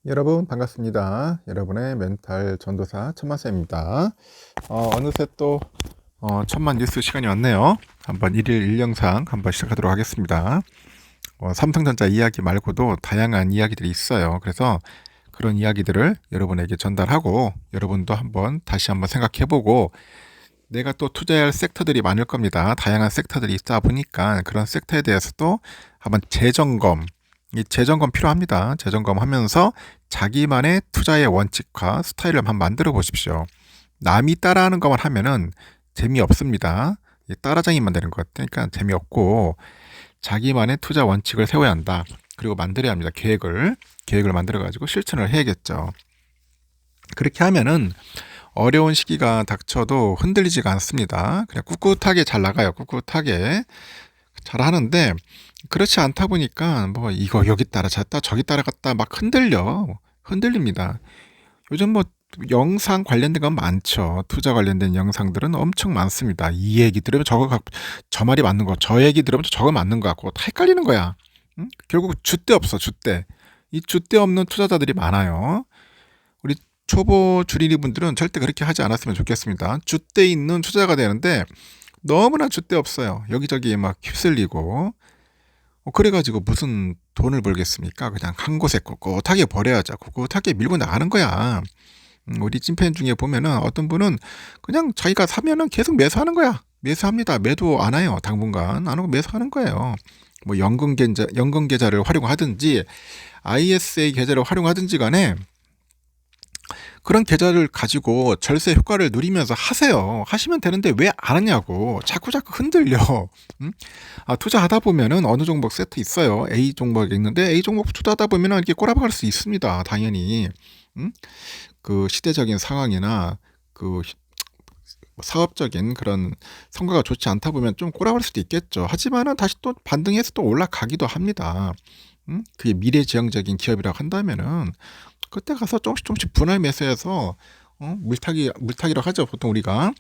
여러분 반갑습니다. 여러분의 멘탈 전도사 천만쌤입니다. 어느새 또 천만 뉴스 시간이 왔네요. 한번 일일 일영상 한번 시작하도록 하겠습니다. 삼성전자 이야기 말고도 다양한 이야기들이 있어요. 그래서 그런 이야기들을 여러분에게 전달하고 여러분도 다시 한번 생각해보고 내가 또 투자할 섹터들이 많을 겁니다. 다양한 섹터들이 있다 보니까 그런 섹터에 대해서도 한번 이 재점검 필요합니다. 재점검하면서 자기만의 투자의 원칙과 스타일을 한번 만들어 보십시오. 남이 따라하는 것만 하면은 재미없습니다. 따라장이만 되는 것 같으니까 재미없고 자기만의 투자 원칙을 세워야 한다. 그리고 만들어야 합니다. 계획을 만들어 가지고 실천을 해야겠죠. 그렇게 하면은 어려운 시기가 닥쳐도 흔들리지가 않습니다. 그냥 꿋꿋하게 잘 나가요. 꿋꿋하게 잘 하는데 그렇지 않다 보니까 뭐 이거 여기 따라잡다 저기 따라갔다 막 흔들립니다. 요즘 뭐 영상 관련된 건 많죠. 투자 관련된 영상들은 엄청 많습니다. 이 얘기 들으면 저 말이 맞는 거, 저 얘기 들으면 저거 맞는 거 같고 다 헷갈리는 거야. 응? 결국 줏대 없어, 줏대. 이 줏대 없는 투자자들이 많아요. 우리 초보 주린이 분들은 절대 그렇게 하지 않았으면 좋겠습니다. 줏대 있는 투자가 되는데 너무나 줏대 없어요. 여기저기 막 휩쓸리고 그래가지고 무슨 돈을 벌겠습니까? 그냥 한 곳에 꿋꿋하게 버려야죠. 꿋꿋하게 밀고 나가는 거야. 우리 찐팬 중에 보면은 어떤 분은 그냥 자기가 사면은 계속 매수하는 거야. 매수합니다. 매도 안 해요. 당분간 안 하고 매수하는 거예요. 뭐 연금 계좌를 활용하든지 ISA 계좌를 활용하든지 간에 그런 계좌를 가지고 절세 효과를 누리면서 하세요. 하시면 되는데 왜 안 하냐고. 자꾸 흔들려. 응? 투자하다 보면은 어느 종목 세트 있어요. A 종목이 있는데 A 종목 투자하다 보면은 이렇게 꼬라박을 수 있습니다. 당연히. 응? 그 시대적인 상황이나 그 사업적인 그런 성과가 좋지 않다 보면 좀 꼬라박을 수도 있겠죠. 하지만은 다시 또 반등해서 또 올라가기도 합니다. 그게 미래지향적인 기업이라고 한다면은 그때 가서 조금씩 분할 매수해서 물타기라고 하죠. 보통 우리가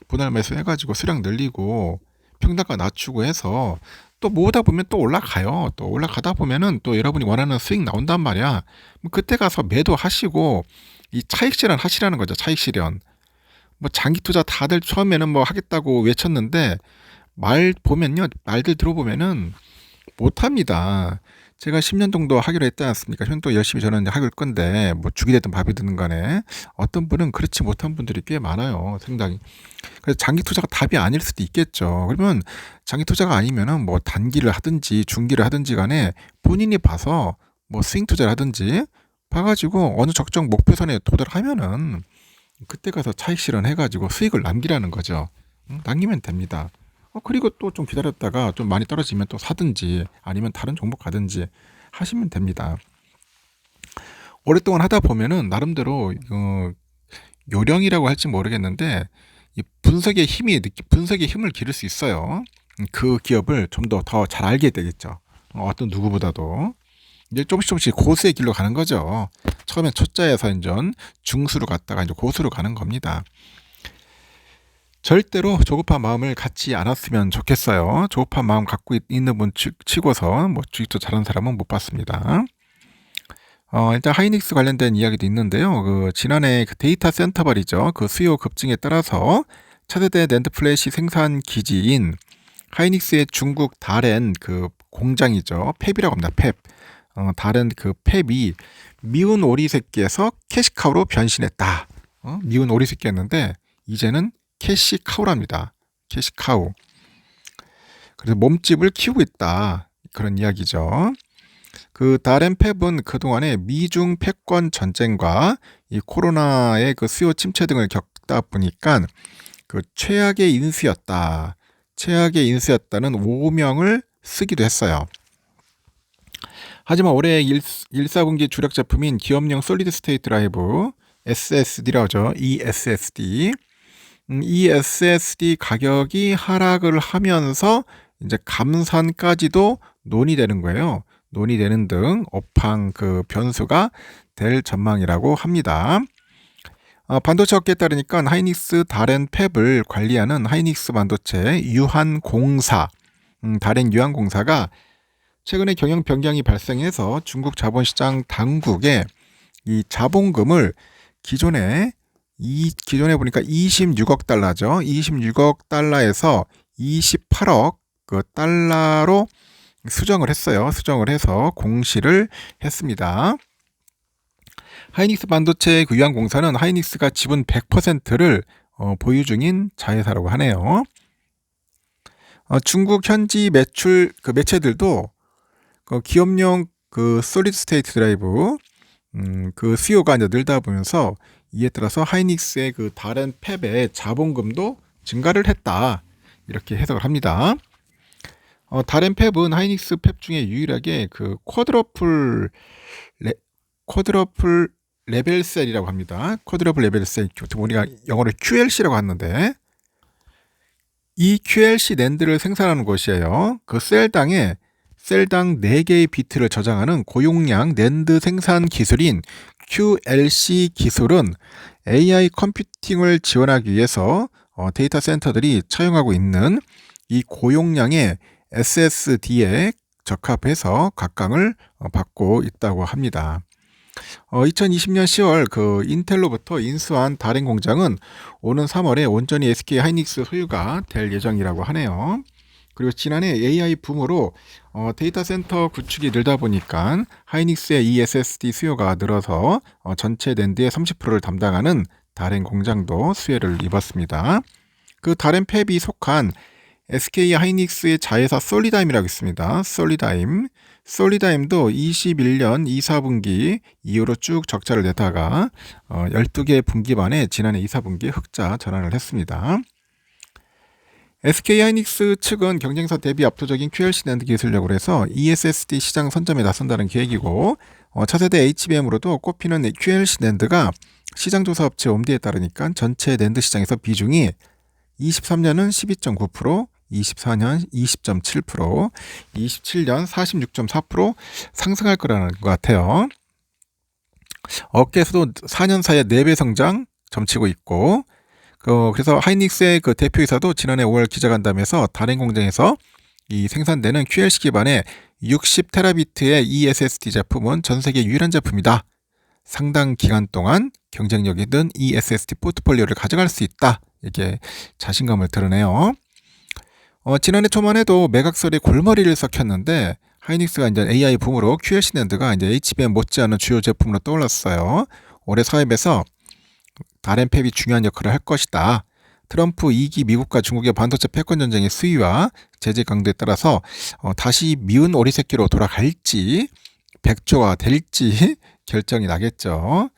분할 매수해가지고 수량 늘리고 평단가 낮추고 해서 또 모으다 보면 또 올라가요. 또 올라가다 보면은 또 여러분이 원하는 수익 나온단 말이야. 그때 가서 매도하시고 이 차익 실현 하시라는 거죠. 차익 실현. 뭐 장기 투자 다들 처음에는 뭐 하겠다고 외쳤는데 말들 들어보면은 못합니다. 제가 10년 정도 하기로 했지 않습니까? 또 열심히 저는 하길 건데 뭐 죽이 되든 밥이 되든 간에 어떤 분은 그렇지 못한 분들이 꽤 많아요. 상당히. 그래서 장기 투자가 답이 아닐 수도 있겠죠. 그러면 장기 투자가 아니면은 뭐 단기를 하든지 중기를 하든지 간에 본인이 봐서 뭐 스윙 투자를 하든지 봐가지고 어느 적정 목표선에 도달하면은 그때 가서 차익 실현해가지고 수익을 남기라는 거죠. 남기면 됩니다. 그리고 또 좀 기다렸다가 좀 많이 떨어지면 또 사든지 아니면 다른 종목 가든지 하시면 됩니다. 오랫동안 하다 보면은 나름대로 요령이라고 할지 모르겠는데 이 분석의 힘을 기를 수 있어요. 그 기업을 좀 더 잘 알게 되겠죠. 어떤 누구보다도. 이제 조금씩 고수의 길로 가는 거죠. 처음엔 초짜에서 이제 중수로 갔다가 이제 고수로 가는 겁니다. 절대로 조급한 마음을 갖지 않았으면 좋겠어요. 조급한 마음 갖고 있는 분 치고서 뭐 주식도 잘하는 사람은 못 봤습니다. 일단 하이닉스 관련된 이야기도 있는데요. 지난해 그 데이터 센터 발이죠. 그 수요 급증에 따라서 차세대 낸드 플래시 생산 기지인 하이닉스의 중국 다롄 그 공장이죠. 펩이라고 합니다. 펩. 다른 그 펩이 미운 오리 새끼에서 캐시카우로 변신했다. 미운 오리 새끼였는데 이제는 캐시카우랍니다. 캐시카우. 그래서 몸집을 키우고 있다. 그런 이야기죠. 그 다롄 펩은 그동안에 미중 패권 전쟁과 이 코로나의 그 수요 침체 등을 겪다 보니까 그 최악의 인수였다는 오명을 쓰기도 했어요. 하지만 올해 1, 4분기 주력 제품인 기업용 솔리드 스테이트 드라이브 SSD라고 하죠. ESSD. ESSD 가격이 하락을 하면서 이제 감산까지도 논의되는 거예요. 논의되는 등 업황 그 변수가 될 전망이라고 합니다. 반도체 업계에 따르니까 하이닉스 다롄 팹을 관리하는 하이닉스 반도체 유한공사, 다롄 유한공사가 최근에 경영 변경이 발생해서 중국 자본시장 당국에 이 자본금을 기존에 보니까 26억 달러죠. 26억 달러에서 28억 그 달러로 수정을 했어요. 수정을 해서 공시를 했습니다. 하이닉스 반도체 그 유한공사는 하이닉스가 지분 100%를 보유 중인 자회사라고 하네요. 중국 현지 매출 그 매체들도 그 기업용 그 솔리드 스테이트 드라이브 그 수요가 이제 늘다 보면서 이에 따라서 하이닉스의 그 다른 팹의 자본금도 증가를 했다, 이렇게 해석을 합니다. 다른 팹은 하이닉스 팹 중에 유일하게 그 쿼드러플 레벨 셀이라고 합니다. 쿼드러플 레벨 셀, 우리가 영어로 QLC라고 하는데, 이 QLC 낸드를 생산하는 곳이에요. 그 셀당 4개의 비트를 저장하는 고용량 낸드 생산 기술인 QLC 기술은 AI 컴퓨팅을 지원하기 위해서 데이터 센터들이 차용하고 있는 이 고용량의 SSD에 적합해서 각광을 받고 있다고 합니다. 2020년 10월 그 인텔로부터 인수한 다른 공장은 오는 3월에 온전히 SK 하이닉스 소유가 될 예정이라고 하네요. 그리고 지난해 AI 붐으로 데이터 센터 구축이 늘다 보니까 하이닉스의 이 SSD 수요가 늘어서 전체 낸드의 30%를 담당하는 다른 공장도 수혜를 입었습니다. 그 다른 팹이 속한 SK 하이닉스의 자회사 솔리다임이라고 있습니다. 솔리다임도 21년 2, 4분기 이후로 쭉 적자를 내다가 12개 분기 만에 지난해 2, 4분기에 흑자 전환을 했습니다. SK 하이닉스 측은 경쟁사 대비 압도적인 QLC 낸드 기술력으로 해서 ESSD 시장 선점에 나선다는 계획이고, 차세대 HBM으로도 꼽히는 QLC 낸드가 시장조사 업체 옴디에 따르니까 전체 낸드 시장에서 비중이 23년은 12.9%, 24년 20.7%, 27년 46.4% 상승할 거라는 것 같아요. 업계에서도 4년 사이에 4배 성장 점치고 있고, 그래서 하이닉스의 그 대표이사도 지난해 5월 기자간담회에서 다른 공장에서 이 생산되는 QLC 기반의 60테라비트의 ESSD 제품은 전 세계 유일한 제품이다. 상당 기간 동안 경쟁력 있는 ESSD 포트폴리오를 가져갈 수 있다. 이게 자신감을 드러내요. 지난해 초만 해도 매각설이 골머리를 썩혔는데, 하이닉스가 이제 AI 붐으로 QLC 낸드가 이제 HBM 못지않은 주요 제품으로 떠올랐어요. 올해 사업에서 다른 팹이 중요한 역할을 할 것이다. 트럼프 2기 미국과 중국의 반도체 패권 전쟁의 수위와 제재 강도에 따라서 다시 미운 오리새끼로 돌아갈지 백조화 될지 결정이 나겠죠.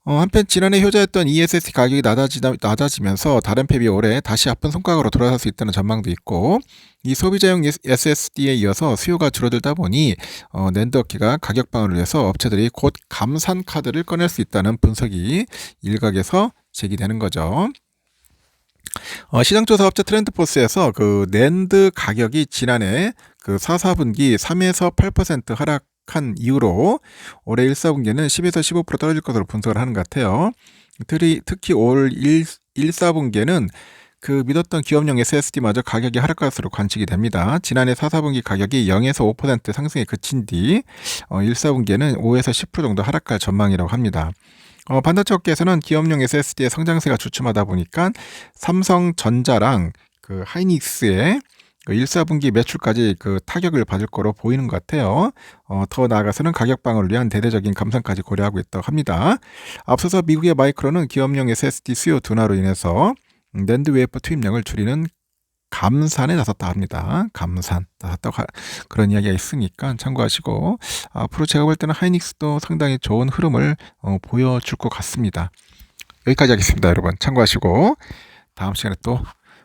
한편 지난해 효자였던 ESSD 가격이 낮아지면서 다른 팹이 올해 다시 아픈 손가락으로 돌아설 수 있다는 전망도 있고, 이 소비자용 SSD에 이어서 수요가 줄어들다 보니 낸드 업계가 가격 방어를 위해서 업체들이 곧 감산 카드를 꺼낼 수 있다는 분석이 일각에서 제기되는 거죠. 시장조사 업체 트렌드포스에서 그 낸드 가격이 지난해 그 4, 4분기 3에서 8% 하락한 이후로 올해 1, 4분기는 10에서 15% 떨어질 것으로 분석을 하는 것 같아요. 특히 올 1, 4분기에는 그 믿었던 기업용 SSD마저 가격이 하락할 것으로 관측이 됩니다. 지난해 4, 4분기 가격이 0에서 5% 상승에 그친 뒤 1, 4분기에는 5에서 10% 정도 하락할 전망이라고 합니다. 반도체 업계에서는 기업용 SSD의 성장세가 주춤하다 보니까 삼성전자랑 그 하이닉스의 그 1, 4분기 매출까지 그 타격을 받을 거로 보이는 것 같아요. 더 나아가서는 가격 방어를 위한 대대적인 감산까지 고려하고 있다고 합니다. 앞서서 미국의 마이크론은 기업용 SSD 수요 둔화로 인해서 낸드 웨이퍼 투입량을 줄이는 감산에 나섰다 합니다. 감산 나섰다고 그런 이야기가 있으니까 참고하시고, 앞으로 제가 볼 때는 하이닉스도 상당히 좋은 흐름을 보여줄 것 같습니다. 여기까지 하겠습니다. 여러분 참고하시고 다음 시간에 또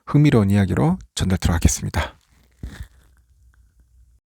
흥미로운 이야기로 전달하도록 하겠습니다.